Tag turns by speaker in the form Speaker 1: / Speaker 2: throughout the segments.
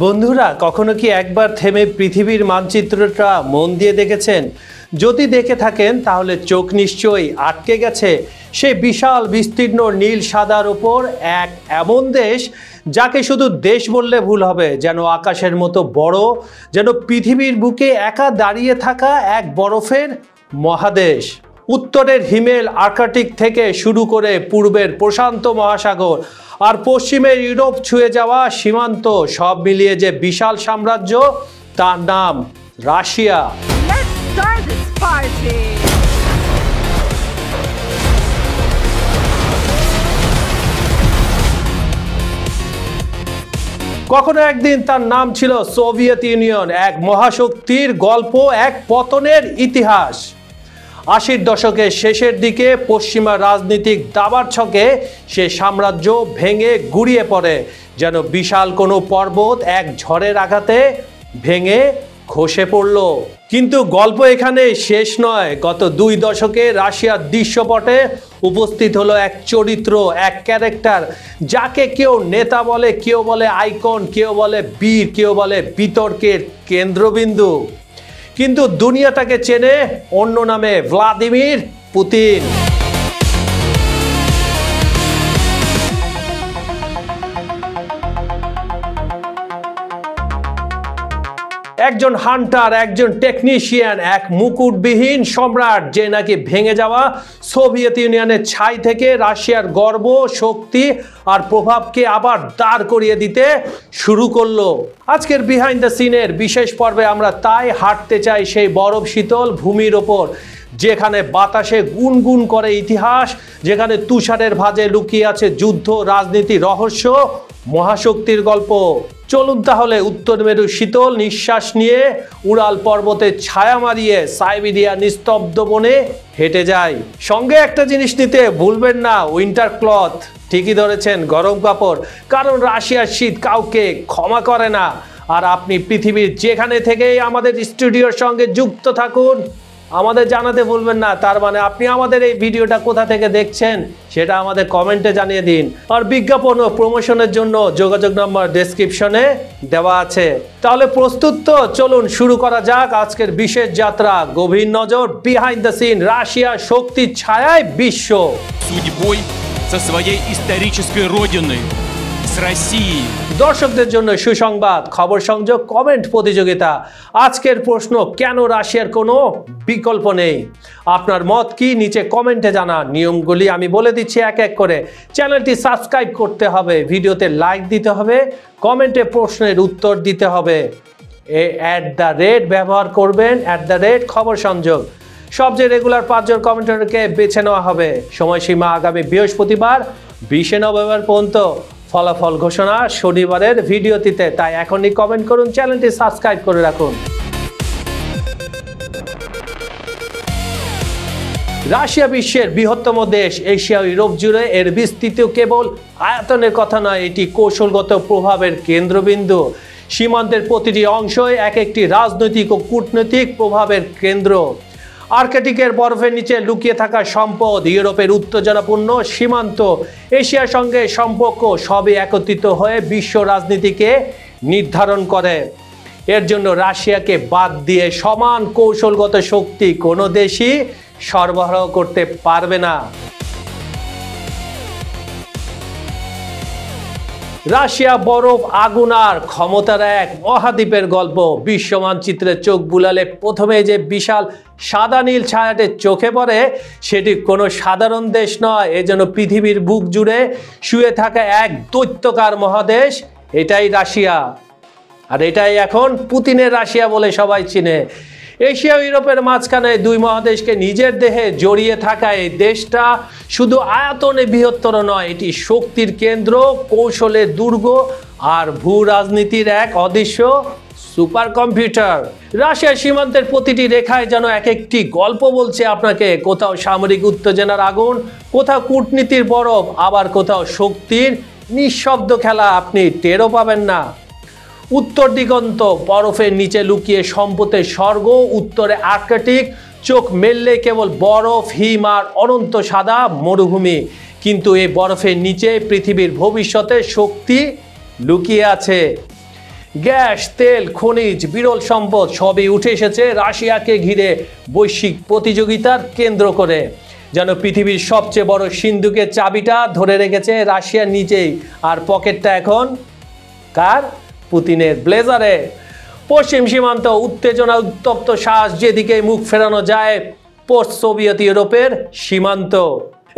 Speaker 1: বন্ধুরা কখনো কি একবার থেমে পৃথিবীর মানচিত্রটা মন দিয়ে দেখেছেন? যদি দেখে থাকেন তাহলে চোখ নিশ্চয়ই আটকে গেছে সেই বিশাল বিস্তীর্ণ নীল সাদার উপর এক এমন দেশ যাকে শুধু দেশ বললে ভুল হবে, যেন আকাশের মতো বড়, যেন পৃথিবীর বুকে একা দাঁড়িয়ে থাকা এক বরফের মহাদেশ। উত্তরের হিমেল আর্কটিক থেকে শুরু করে পূর্বের প্রশান্ত মহাসাগর আর পশ্চিমের ইউরোপ ছুঁয়ে যাওয়া সীমান্ত, সব মিলিয়ে যে বিশাল সাম্রাজ্য, তার নাম রাশিয়া। কখনো একদিন তার নাম ছিল সোভিয়েত ইউনিয়ন, এক মহাশক্তির গল্প, এক পতনের ইতিহাস। 80-র দশকের শেষের দিকে পশ্চিমা রাজনীতিক দাবার ছকে সে সাম্রাজ্য ভেঙে গুড়িয়ে পড়ে, যেন বিশাল কোনো পর্বত এক ঝড়ের আঘাতে ভেঙে খসে পড়ল। কিন্তু গল্প এখানে শেষ নয়। গত 2 দশকে রাশিয়ার দৃশ্যপটে উপস্থিত হলো এক চরিত্র, এক ক্যারেক্টার, যাকে কেউ নেতা বলে, কেউ বলে আইকন, কেউ বলে বীর, কেউ বলে বিতর্কের কেন্দ্রবিন্দু। কিন্তু দুনিয়া তাকে চেনে অন্য নামে, ভ্লাদিমির পুতিন। একজন হান্টার, একজন টেকনিশিয়ান, এক মুকুটবিহীন সম্রাট, যে নাকি ভেঙে যাওয়া সোভিয়েত ইউনিয়নের ছাই থেকে রাশিয়ার গর্ব, শক্তি আর প্রভাবকে আবার দাঁড় করিয়ে দিতে শুরু করলো। আজকের বিহাইন্ড দ্য সিনের বিশেষ পর্বে আমরা তাই হাঁটতে চাই সেই বরফ শীতল ভূমির ওপর, যেখানে বাতাসে গুনগুন করে ইতিহাস, যেখানে তুষারের ভাঁজে লুকিয়ে আছে যুদ্ধ, রাজনীতি, রহস্য, মহাশক্তির গল্প। চলুন তাহলে উত্তর মেরুর শীতল নিঃশ্বাস নিয়ে উড়াল পর্বতের ছায়া মারিয়ে সাইবেরিয়া নিস্তব্ধ বনে হেঁটে যাই। সঙ্গে একটা জিনিস নিতে ভুলবেন না, উইন্টার ক্লথ। ঠিকই ধরেছেন, গরম কাপড়, কারণ রাশিয়ার শীত কাউকে ক্ষমা করে না। আর আপনি পৃথিবীর যেখানে থেকেই আমাদের স্টুডিওর সঙ্গে যুক্ত থাকুন, আমাদের জানাতে ভুলবেন না তার মানে আপনি আমাদের এই ভিডিওটা কোথা থেকে দেখছেন সেটা আমাদের কমেন্টে জানিয়ে দিন। আর বিজ্ঞাপন ও প্রমোশনের জন্য যোগাযোগ নম্বর ডেসক্রিপশনে দেওয়া আছে। তাহলে প্রস্তুত তো? চলুন শুরু করা যাক আজকের বিশেষ যাত্রা, গভীর নজর, বিহাইন্ড দ্য সিন, রাশিয়া শক্তির ছায়ায় বিশ্ব।
Speaker 2: Судьбой со своей исторической родиной, с Россией।
Speaker 1: দর্শকদের জন্য সুসংবাদ, খবর সংযোগ কমেন্ট প্রতিযোগিতা। আজকের প্রশ্ন, কেন রাশিয়ার কোনো বিকল্প নেই? আপনার মত কি নিচে কমেন্টে জানান। নিয়মগুলি আমি বলে দিচ্ছি এক এক করে। চ্যানেলটি সাবস্ক্রাইব করতে হবে, ভিডিওতে লাইক দিতে হবে, কমেন্টে প্রশ্নের উত্তর দিতে হবে। @ ব্যবহার করবেন, @ খবর সংযোগ। সবচেয়ে রেগুলার 5 জন কমেন্টারকে বেছে নেওয়া হবে। সময়সীমা আগামী বৃহস্পতিবার 20 নভেম্বর পর্যন্ত। ফলাফল ঘোষণা শনিবারের ভিডিওটিতে। তাই এখনই কমেন্ট করুন, চ্যানেলটি সাবস্ক্রাইব করে রাখুন। রাশিয়া বিশ্বের বৃহত্তম দেশ, এশিয়া ও ইউরোপ জুড়ে এর বিস্তৃতি কেবল আয়তনের কথা নয়, এটি কৌশলগত প্রভাবের কেন্দ্রবিন্দু। সীমান্তের প্রতিটি অংশই এক একটি রাজনৈতিক ও কূটনৈতিক প্রভাবের কেন্দ্র। আর্কটিকের বরফের নিচে লুকিয়ে থাকা সম্পদ, ইউরোপের উত্তেজনাপূর্ণ সীমান্ত, এশিয়ার সঙ্গে সম্পর্ক, সবই একত্রিত হয়ে বিশ্ব রাজনীতিকে নির্ধারণ করে। এর জন্য রাশিয়াকে বাদ দিয়ে সমান কৌশলগত শক্তি কোনো দেশই সরবরাহ করতে পারবে না। রাশিয়া বরফ, আগুন আর ক্ষমতার এক মহাদ্বীপের গল্প। বিশ্ব মানচিত্রে চোখ বুলালে প্রথমে যে বিশাল সাদা নীল ছায়াটি চোখে পড়ে সেটি কোনো সাধারণ দেশ নয়, এ যেন পৃথিবীর বুক জুড়ে শুয়ে থাকা এক দৈত্যকার মহাদেশ। এটাই রাশিয়া, আর এটাই এখন পুতিনের রাশিয়া বলে সবাই চিনে। এশিয়া ও ইউরোপের মাঝখানে 2 মহাদেশকে নিজের দেহে জড়িয়ে থাকা এই দেশটা শুধু আয়তনে বৃহত্তর নয়, এটি শক্তির কেন্দ্র, কৌশলের দুর্গ আর ভূ রাজনীতির এক অদৃশ্য সুপার কম্পিউটার। রাশিয়ার সীমান্তের প্রতিটি রেখায় যেন এক একটি গল্প বলছে আপনাকে। কোথাও সামরিক উত্তেজনার আগুন, কোথাও কূটনীতির বরফ, আবার কোথাও শক্তির নিঃশব্দ খেলা, আপনি টেরও পাবেন না। উত্তর দিগন্ত, বরফের নিচে লুকিয়ে সম্পদের স্বর্গ, উত্তরে আর্কটিক, চোখ মেললে কেবল বরফ, হিম আর অনন্ত সাদা মরুভূমি। কিন্তু এই বরফের নিচে পৃথিবীর ভবিষ্যতের শক্তি লুকিয়ে আছে। গ্যাস, তেল, খনিজ, বিরল সম্পদ সবই উঠে এসেছে রাশিয়াকে ঘিরে বৈশ্বিক প্রতিযোগিতার কেন্দ্র করে। যেন পৃথিবীর সবচেয়ে বড় সিন্ধুকের চাবিটা ধরে রেখেছে রাশিয়া নিজেই, আর পকেটটা এখন কার? পুতিনের ব্লেজারে। পশ্চিম সীমান্ত উত্তেজনা উত্তপ্ত শ্বাস, যেদিকে মুখ ফেরানো যায় পোস্ট সোভিয়েত ইউরোপের সীমান্ত।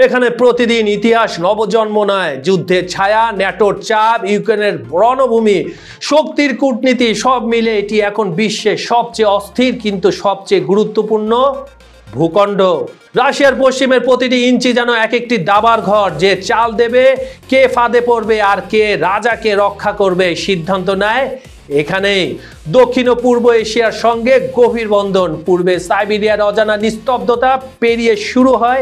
Speaker 1: এখানে প্রতিদিন ইতিহাস নবজন্ম নয়, যুদ্ধের ছায়া, ন্যাটোর চাপ, ইউক্রেনের রণভূমি, শক্তির কূটনীতি সব মিলে এটি এখন বিশ্বের সবচেয়ে অস্থির কিন্তু সবচেয়ে গুরুত্বপূর্ণ ভূখণ্ড। রাশিয়ার পশ্চিমের প্রতিটি ইঞ্চি যেন এক একটি দাবার ঘর, যে চাল দেবে, কে ফাঁদে পড়বে আর কে রাজাকে রক্ষা করবে সিদ্ধান্ত নেয় এখানেই। দক্ষিণ ও পূর্ব এশিয়ার সঙ্গে গভীর বন্ধন। পূর্বে সাইবেরিয়ার অজানা নিস্তব্ধতা পেরিয়ে শুরু হয়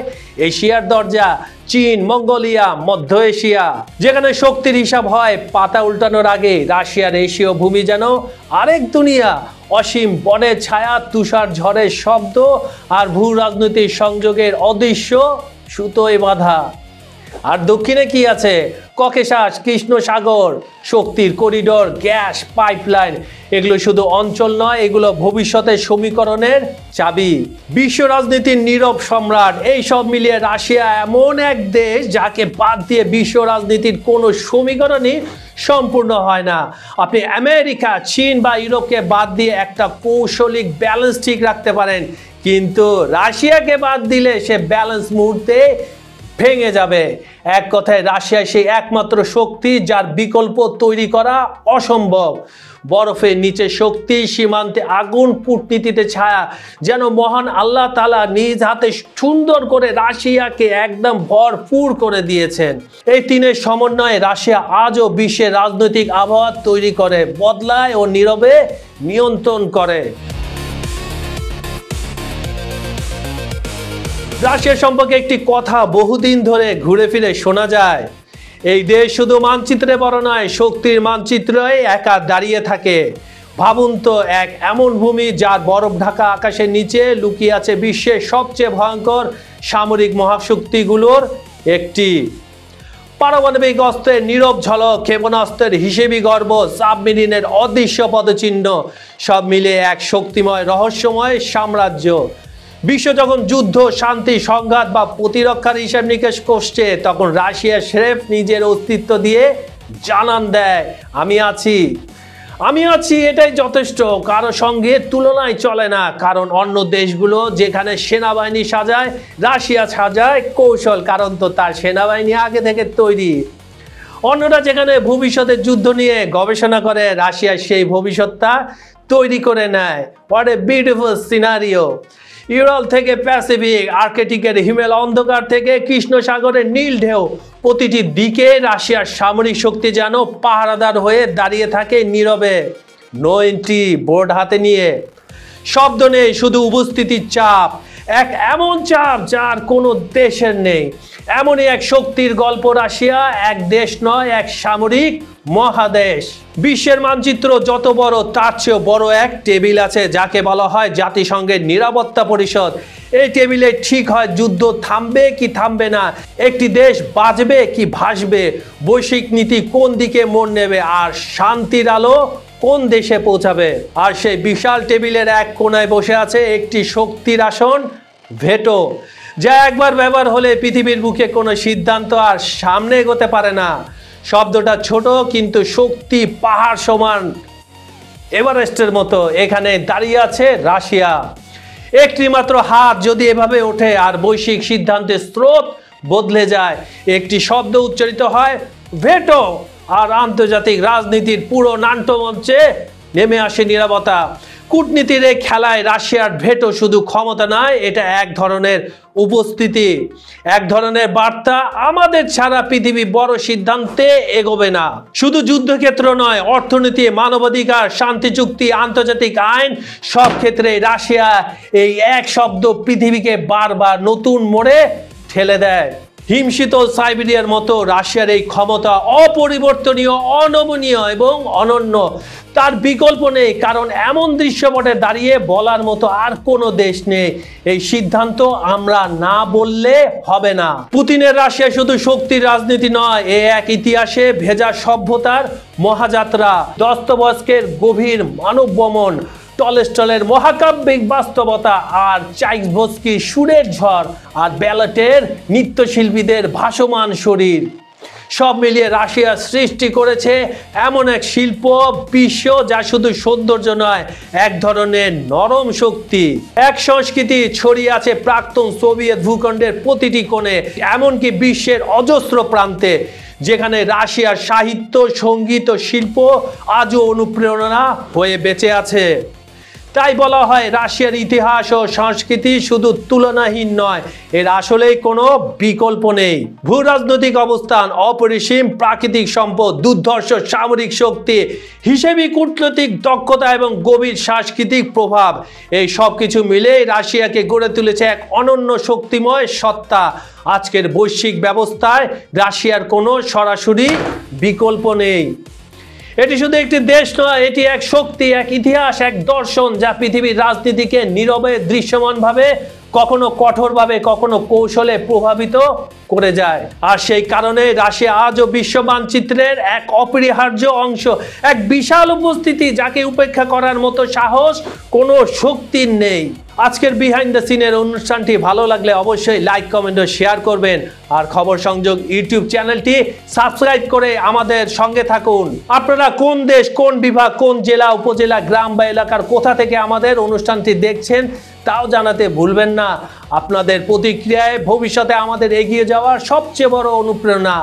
Speaker 1: এশিয়ার দরজা, চীন, মঙ্গোলিয়া, মধ্য এশিয়া, যেখানে শক্তির হিসাব হয় পাতা উল্টানোর আগে। রাশিয়ার এশীয় ভূমি যেন আরেক দুনিয়া, অসীম বনের ছায়া, তুষার ঝড়ের শব্দ আর ভূ রাজনৈতিক সংযোগের অদৃশ্য সুতোয় বাঁধা। আর দক্ষিণে কি আছে? ককেশাস, কৃষ্ণ সাগর, শক্তির করিডোর, গ্যাস পাইপলাইন। এগুলো শুধু অঞ্চল নয়, এগুলো ভবিষ্যতের সমীকরণের চাবি। বিশ্ব রাজনীতির নীরব সম্রাট। এই সব মিলিয়ে রাশিয়া এমন এক দেশ যাকে বাদ দিয়ে বিশ্ব রাজনীতির কোনো সমীকরণই সম্পূর্ণ হয় না। আপনি আমেরিকা, চীন বা ইউরোপকে বাদ দিয়ে একটা কৌশলিক ব্যালেন্স ঠিক রাখতে পারেন, কিন্তু রাশিয়াকে বাদ দিলে সে ব্যালেন্স মুহূর্তে ভেঙে যাবে। এক কথায় রাশিয়া সেই একমাত্র শক্তি যার বিকল্প তৈরি করা অসম্ভব। বরফের নিচে শক্তি, সীমান্তে আগুন, কূটনীতিতে ছায়া। যেন মহান আল্লাহ তাআলা নিজ হাতে সুন্দর করে রাশিয়াকে একদম ভরপুর করে দিয়েছেন। এই তিনের সমন্বয়ে রাশিয়া আজও বিশ্বের রাজনৈতিক আবহাওয়া তৈরি করে, বদলায় ও নীরবে নিয়ন্ত্রণ করে। রাশিয়া সম্পর্কে একটি কথা বহুদিন ধরে ঘুরে ফিরে শোনা যায়, এই দেশ শুধু মানচিত্রে বড় নয়, শক্তির মানচিত্রে একা দাঁড়িয়ে থাকে। ভাবুন তো, এক এমন ভূমি যার বরফ ঢাকা আকাশের নিচে লুকিয়ে আছে বিশ্বের সবচেয়ে ভয়ঙ্কর সামরিক মহাশক্তিগুলোর একটি। পারমাণবিক অস্ত্রের নীরব ঝলক, ক্ষেপণাস্ত্রের হিসেবি গর্ব, সাবমেরিনের অদৃশ্য পদচিহ্ন, সব মিলে এক শক্তিময় রহস্যময় সাম্রাজ্য। বিশ্ব যখন যুদ্ধ, শান্তি, সংঘাত বা প্রতিরক্ষার হিসাব নিকেশ করছে, তখন রাশিয়া স্রেফ নিজের অস্তিত্ব দিয়ে জানান দেয়, আমি আছি, এটাই যথেষ্ট। কারো সঙ্গে তুলনায় চলে না। কারণ অন্য দেশগুলো যেখানে সেনাবাহিনী সাজায়, রাশিয়া সাজায় কৌশল, কারণ তো তার সেনাবাহিনী আগে থেকে তৈরি। অন্যরা যেখানে ভবিষ্যতের যুদ্ধ নিয়ে গবেষণা করে, রাশিয়া সেই ভবিষ্যৎটা তৈরি করে নেয়। What a beautiful scenario. Ural থেকে প্যাসিফিক, আর্কটিকের হিমেল অন্ধকার থেকে কৃষ্ণ সাগরের নীল ঢেউ, প্রতিটি দিকে রাশিয়ার সামরিক শক্তি যেন পাহারাদার হয়ে দাঁড়িয়ে থাকে নীরবে। নো এন্ট্রি বোর্ড হাতে নিয়ে, শব্দ নেই, শুধু উপস্থিতির চাপ। এক এমন চাপ যার কোনো দেশের নেই। এমনই এক শক্তির গল্প রাশিয়া, এক দেশ নয়, এক সামরিক মহাদেশ। বিশ্বের মানচিত্র যত বড়, তার চেয়েও বড় এক টেবিল আছে যাকে বলা হয় জাতিসংঘের নিরাপত্তা পরিষদ। এই টেবিলে ঠিক হয় যুদ্ধ থামবে কি থামবে না, একটি দেশ বাঁচবে কি ভাসবে, বৈশ্বিক নীতি কোন দিকে মোড় নেবে, আর শান্তির আলো কোন দেশে পৌঁছাবে। আর সেই বিশাল টেবিলের এক কোনায় বসে আছে একটি শক্তির আসন, ভেটো, যা একবার ব্যবহার হলে পৃথিবীর বুকে কোনো সিদ্ধান্ত আর সামনে এগোতে পারে না। শব্দটা ছোট কিন্তু শক্তি পাহাড় সমান, এভারেস্টের মতো। এখানে দাঁড়িয়ে আছে রাশিয়া। একটি মাত্র হাত যদি এভাবে ওঠে আর বৈশ্বিক সিদ্ধান্তের স্রোত বদলে যায়, একটি শব্দ উচ্চারিত হয়, ভেটো, আর আন্তর্জাতিক রাজনীতির পুরো নাট্যমঞ্চে নেমে আসে নীরবতা। কূটনীতির এই খেলায় রাশিয়ার ভেটো শুধু ক্ষমতা নয়, এটা এক ধরনের উপস্থিতি, এক ধরনের বার্তা, আমাদের ছাড়া পৃথিবী বড় সিদ্ধান্তে এগোবে না। শুধু যুদ্ধক্ষেত্র নয়, অর্থনীতি, মানবাধিকার, শান্তি চুক্তি, আন্তর্জাতিক আইন, সব ক্ষেত্রে রাশিয়া এই এক শব্দ পৃথিবীকে বারবার নতুন মোড়ে ঠেলে দেয়। হিমশীতল সাইবেরিয়ার মতো রাশিয়ার এই ক্ষমতা অপরিবর্তনীয়, অনমনীয় এবং অনন্য। তার বিকল্প নেই, কারণ এমন দৃশ্যপটে দাঁড়িয়ে বলার মতো আর কোনো দেশ নেই। এই সিদ্ধান্ত আমরা না বললে হবে না। পুতিনের রাশিয়া শুধু শক্তির রাজনীতি নয়, এ এক ইতিহাসে ভেজা সভ্যতার মহাযাত্রা। দস্তয়েভস্কির গভীর মানববমন, টলস্টয়ের মহাকাব্যিক বাস্তবতা, আর চাইকভস্কির সুরের ঝড়, আর ব্যালটের নৃত্যশিল্পীদের ভাসমান শরীর, সব মিলিয়ে রাশিয়া সৃষ্টি করেছে এমন এক শিল্প বিশ্ব যা শুধু সৌন্দর্য নয়, এক ধরনের নরম শক্তি। এক সংস্কৃতি ছড়িয়ে আছে প্রাক্তন সোভিয়েত ভূখণ্ডের প্রতিটি কোণে, এমনকি বিশ্বের অজস্র প্রান্তে, যেখানে রাশিয়ার সাহিত্য, সঙ্গীত ও শিল্প আজও অনুপ্রেরণা হয়ে বেঁচে আছে। তাই বলা হয় রাশিয়ার ইতিহাস ও সংস্কৃতি শুধু তুলনাহীন নয়, এর আসলেই কোনো বিকল্প নেই। ভূ রাজনৈতিক অবস্থান, অপরিসীম প্রাকৃতিক সম্পদ, দুর্ধর্ষ সামরিক শক্তি, হিসেবি কূটনৈতিক দক্ষতা এবং গভীর সাংস্কৃতিক প্রভাব, এই সব কিছু মিলে রাশিয়াকে গড়ে তুলেছে এক অনন্য শক্তিময় সত্তা। আজকের বৈশ্বিক ব্যবস্থায় রাশিয়ার কোনো সরাসরি বিকল্প নেই। এটি শুধু একটি দেশ নয়, এটি এক শক্তি, এক ইতিহাস, এক দর্শন যা পৃথিবীর রাজনীতিকে নীরবে, দৃশ্যমানভাবে, কখনো কঠোরভাবে, কখনো কৌশলে প্রভাবিত করে যায়। আর সেই কারণে রাশিয়া আজও বিশ্ব মানচিত্রের এক অপরিহার্য অংশ, এক বিশাল উপস্থিতি যাকে উপেক্ষা করার মতো সাহস কোনো শক্তির নেই। আজকের বিহাইন্ড দ্য সিনের অনুষ্ঠানটি ভালো লাগলে অবশ্যই লাইক, কমেন্ট ও শেয়ার করবেন। আর খবর সংযোগ ইউটিউব চ্যানেলটি সাবস্ক্রাইব করে আমাদের সঙ্গে থাকুন। আপনারা কোন দেশ, কোন বিভাগ, কোন জেলা, উপজেলা, গ্রাম বা এলাকার কোথা থেকে আমাদের অনুষ্ঠানটি দেখছেন তাও জানাতে ভুলবেন না। আপনাদের প্রতিক্রিয়ায় ভবিষ্যতে আমাদের এগিয়ে যাওয়ার সবচেয়ে বড় অনুপ্রেরণা।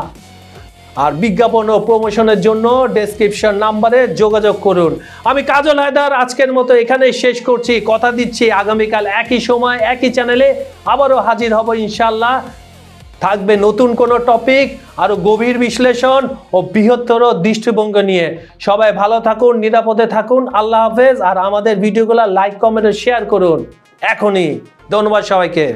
Speaker 1: আর বিজ্ঞাপন ও প্রমোশনের জন্য ডেসক্রিপশন নাম্বারে যোগাযোগ করুন। আমি কাজল হায়দার আজকের মতো এখানেই শেষ করছি। কথা দিচ্ছি আগামীকাল একই সময় একই চ্যানেলে আবারও হাজির হব ইনশাল্লাহ। থাকবে নতুন কোনো টপিক, আরো গভীর বিশ্লেষণ ও বৃহত্তর দৃষ্টিভঙ্গি নিয়ে। সবাই ভালো থাকুন, নিরাপদে থাকুন। আল্লাহ হাফেজ। আর আমাদের ভিডিওগুলো লাইক, কমেন্ট ও শেয়ার করুন এখনই। ধন্যবাদ সবাইকে।